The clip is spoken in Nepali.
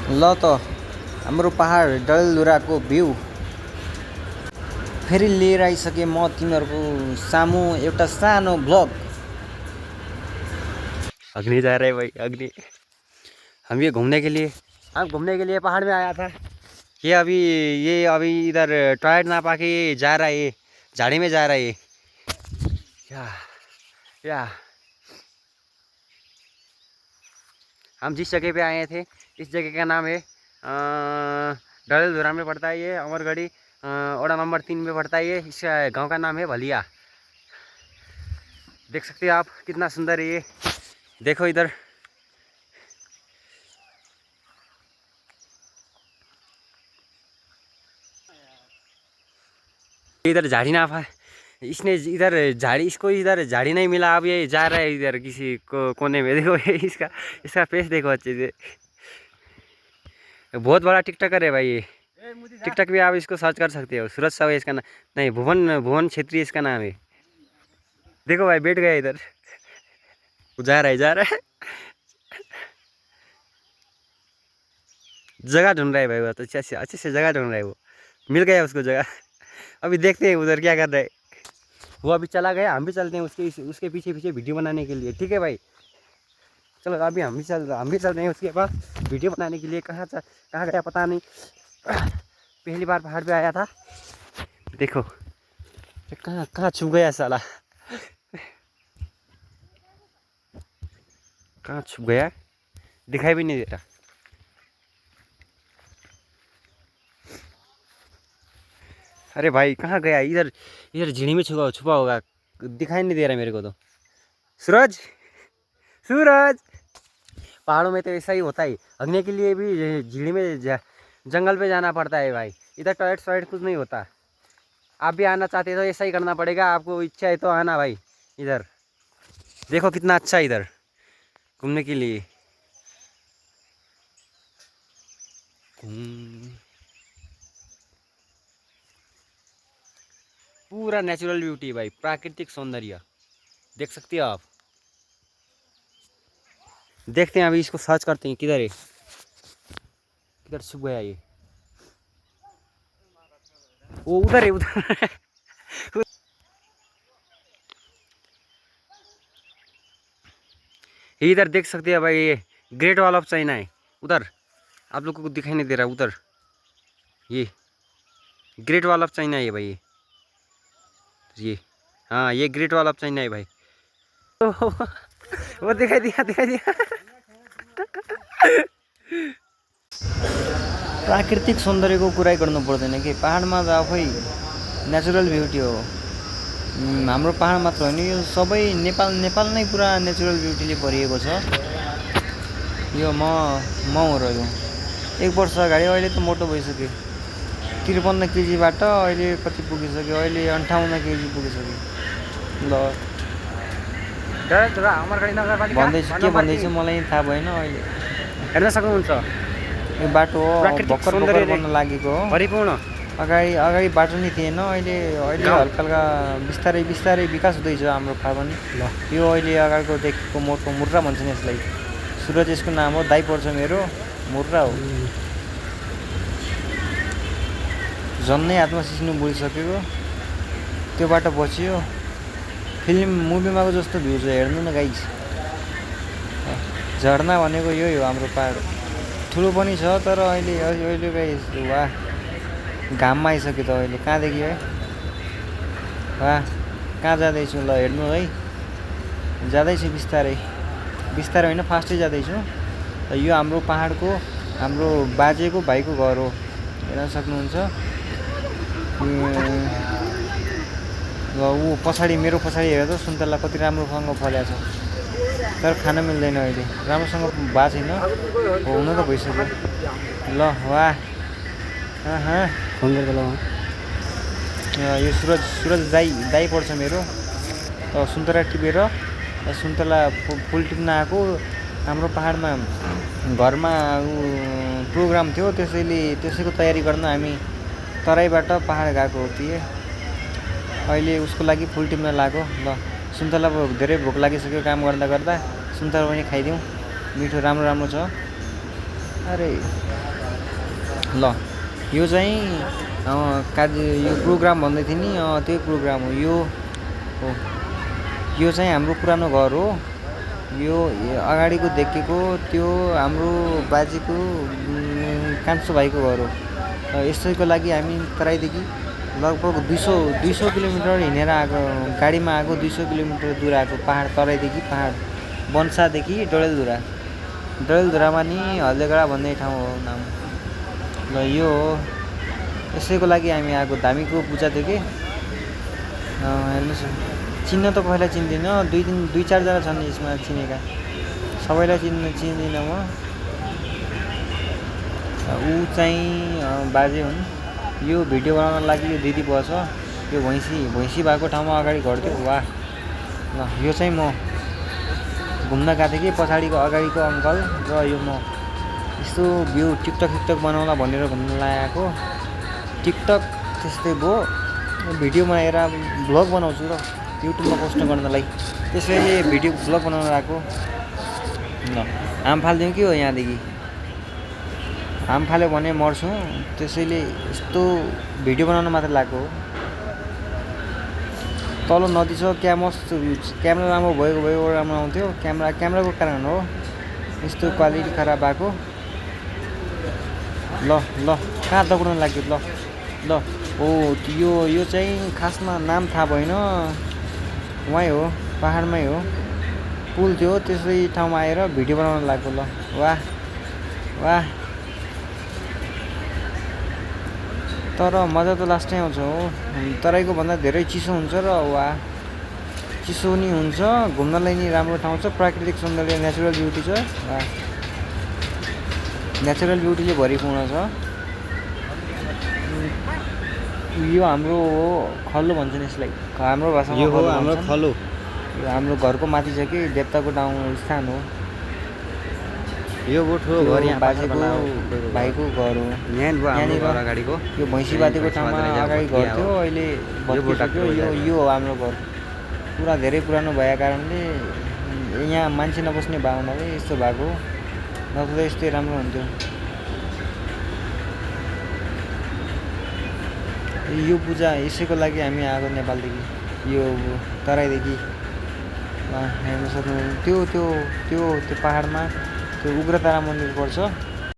ल त हाम्रो पहाड डडेलधुराको भ्यू फेरि लिएर आइसकेँ म तिमीहरूको सामु एउटा सानो ब्लग। अग्नि जा रहे भाई, अग्नि। हम ये घूमने के लिए पहाड़ में आया था। ये अभी इधर टॉयलेट ना पाके ये जा रहा है, ये झाड़ी में जा रहा है। या हम जिस जगह पे आए थे इस जगह का नाम है डडेलधुरा में पड़ता है ये, अमरगढ़ी ओड़ा नंबर 3 में पड़ता है ये। इस गांव का नाम है भलिया। देख सकते हैं आप कितना सुंदर है ये। देखो इधर इधर झाड़ी ना पाए, इसने इधर झाड़ी, इसको इधर झाड़ी नहीं मिला। अब ये जा रहा है इधर किसी को कोने में। देखो इसका फेस देखो अच्छे से। बहुत बड़ा टिकटॉकर है भाई ये। टिकटॉक भी आप इसको सर्च कर सकते हो। सूरज साहू इसका नाम, नहीं भुवन छेत्री इसका नाम है। देखो भाई बैठ गया इधर, जा रहा है जगह ढूंढ रहा है भाई वो तो। अच्छे से जगह ढूंढ रहा है वो। मिल गया उसको जगह। अभी देखते हैं उधर क्या कर रहा है वो। अभी चला गया, हम भी चलते हैं उसके पीछे पीछे वीडियो बनाने के लिए। ठीक है भाई, चलो अभी हम भी चलते हैं उसके पास वीडियो बनाने के लिए। कहाँ गया पता नहीं। पहली बार पहाड़ पे आया था। देखो कहाँ छुप गया साला। कहाँ छुप गया, दिखाई भी नहीं दे रहा। अरे भाई कहाँ गया? इधर झीणी में छुपा होगा, दिखाई नहीं दे रहा मेरे को तो। सूरज पहाड़ों में तो ऐसा ही होता है। हगने के लिए भी झीणी में जंगल पे जाना पड़ता है भाई। इधर टॉयलेट कुछ नहीं होता। आप भी आना चाहते तो ऐसा ही करना पड़ेगा। आपको इच्छा है तो आना भाई। इधर देखो कितना अच्छा है इधर घूमने के लिए। पूरा नेचुरल ब्यूटी भाई, प्राकृतिक सौंदर्य देख सकते हो आप। देखते हैं अभी इसको सर्च करते हैं किधर है, किधर छुप गया ये। वो उधर है, उधर। इधर देख सकते हैं भाई, ये ग्रेट वॉल ऑफ चाइना है उधर। आप लोगों को दिखाई नहीं दे रहा उधर, ये ग्रेट वॉल ऑफ चाइना है भाई ये। हाँ ये ग्रेट वॉल ऑफ चाइना है भाई। वो दिखाई दिया। प्राकृतिक सौन्दर्यको कुरै गर्नु पर्दैन कि पहाडमा त आफै नेचुरल ब्युटी हो। हाम्रो पहाड मात्र होइन, यो सबै नेपाल नै पुरा नेचुरल ब्युटीले भरिएको छ। यो म हो र यो 1 वर्ष अगाडि, अहिले त मोटो भइसक्यो। 53 केजीबाट अहिले कति पुगिसक्यो, अहिले 58 केजी पुगिसक्यो। ल भन्दैछु के भन्दैछु मलाई थाहा भएन। अहिले हेर्न सक्नुहुन्छ यो बाटो भर्खर बन्न लागेको हो। परिपूर्ण अगाडि बाटो नै थिएन। अहिले हल्का बिस्तारै विकास हुँदैछ हाम्रो पहाड पनि। यो अहिले अगाडिको देखेको मोटो मुर्रा भन्छन् यसलाई। सूरज यसको नाम हो, दाइ पर्छ मेरो, मुर्रा हो। झन्नै हातमा सिस्नु बुढिसकेको, त्यो बाटो बचियो। मुभीमा जस्तो भ्यू छ, हेर्नु न गाइस। झर्ना भनेको यही हो हाम्रो पहाड। ठुलो पनि छ तर अहिले गाइस वाह, घाममा आइसक्यो त अहिले। कहाँदेखि है वाह, कहाँ जाँदैछु ल हेर्नु है। जाँदैछु बिस्तारै होइन, फास्टै जाँदैछु। यो हाम्रो पहाडको, हाम्रो बाजेको भाइको घर हो, हेर्न सक्नुहुन्छ। ऊ पछाडि, मेरो पछाडि हेरेर त सुन्तला कति राम्रोसँग फलेको छ, तर खान मिल्दैन अहिले, राम्रोसँग भएको छैन। हुन त भइसक्यो। ल वाह, यो सूरज दाइ पर्छ मेरो। सुन्तला टिपेर, सुन्तला फुल टिप्न आएको। हाम्रो पहाडमा घरमा प्रोग्राम थियो, त्यसैको तयारी गर्न हामी तराईबाट पहाड गएको थिएँ। अहिले उसको लागि फुल टिप्न लाग्यो। ल सुन्तला धेरै भोक लागिसक्यो काम गर्दा सुन्तला पनि खाइदिउँ। मिठो राम्रो छ। अरे ल यो चाहिँ यो प्रोग्राम भन्दै थिएँ नि त्यही प्रोग्राम हो यो हो। यो चाहिँ हाम्रो पुरानो घर हो। यो अगाडिको देखेको त्यो हाम्रो बाजेको कान्छो भाइको घर हो। यसैको लागि हामी तराईदेखि लगभग 200 किलोमिटर हिँडेर आएको, गाडीमा आएको 200 किलोमिटर दूर आएको पहाड, तराईदेखि पहाड बन्सादेखि डडेलधुरामा नि हल्देगडा भन्ने ठाउँ हो नाम। ल यो हो, यसैको लागि हामी आएको। धामीको पूजा थियो कि हेर्नुहोस्, चिन्न त कसैलाई चिन्दिनँ, 2-4 जना छन् यसमा चिनेका, सबैलाई चिन्दिनँ म। ऊ चाहिँ बाजे हुन्। यो भिडियो बनाउनको लागि यो दिदी बस्छ। यो भैँसी भएको ठाउँमा अगाडि घर थियो। वाह ल यो चाहिँ म घुम्न गएको थिएँ कि पछाडिको अगाडिको अङ्कल र यो म। यस्तो भ्यू टिकटक बनाउला भनेर घुम्न लागेको। टिकटक त्यस्तै भयो, भिडियो बनाएर भ्लग बनाउँछु र युट्युबमा पोस्ट गर्नलाई, त्यसैले भिडियो भ्लग बनाउन आएको। ल हाम फालिदिउँ कि हो यहाँदेखि, हाम फाल्यो भने मर्छु, त्यसैले यस्तो भिडियो बनाउन मात्र लागेको हो। तल नदी छ, क्या मस्त भ्यू, क्यामेरा राम्रो भएको राम्रो आउँथ्यो। क्यामेराको कारण हो यस्तो क्वालिटी खराब भएको। ल कहाँ दौडन लाग्यो। ल ओ यो चाहिँ खासमा नाम थाहा भएन, वहीँ हो, पहाडमै हो, पुल थियो, त्यसै ठाउँमा आएर भिडियो बनाउन लागेको। ल वाह तर मजा त लास्टै आउँछ हो। तराईको भन्दा धेरै चिसो हुन्छ र वाह चिसो नि हुन्छ, घुम्नलाई नि राम्रो ठाउँ छ, प्राकृतिक सौन्दर्य, नेचुरल ब्युटी छ। वाह नेचुरल ब्युटीले भरिपूर्ण छ। यो हाम्रो खल्लो भन्छन् यसलाई, हाम्रो भाषामा यो हो हाम्रो खलो। यो हाम्रो घरको माथि छ कि देवताको स्थान हो। यो ठुलो घर यहाँ बाजेको भाइको घर हो। यहाँनिर अगाडिको यो भैँसी बाँधेको ठाउँमा अगाडि घर थियो, अहिले भत्किसक्यो। यो हो हाम्रो घर। पुरा धेरै पुरानो भएको कारणले यहाँ मान्छे नबस्ने भएको हुनाले यस्तो भएको, नत्र यस्तै राम्रो हुन्थ्यो। यो पूजा यसैको लागि हामी आएको नेपालदेखि, यो तराईदेखि। हेर्न सक्नुहुन्छ त्यो पहाडमा त्यो उग्रतारा मन्दिर पर्छ।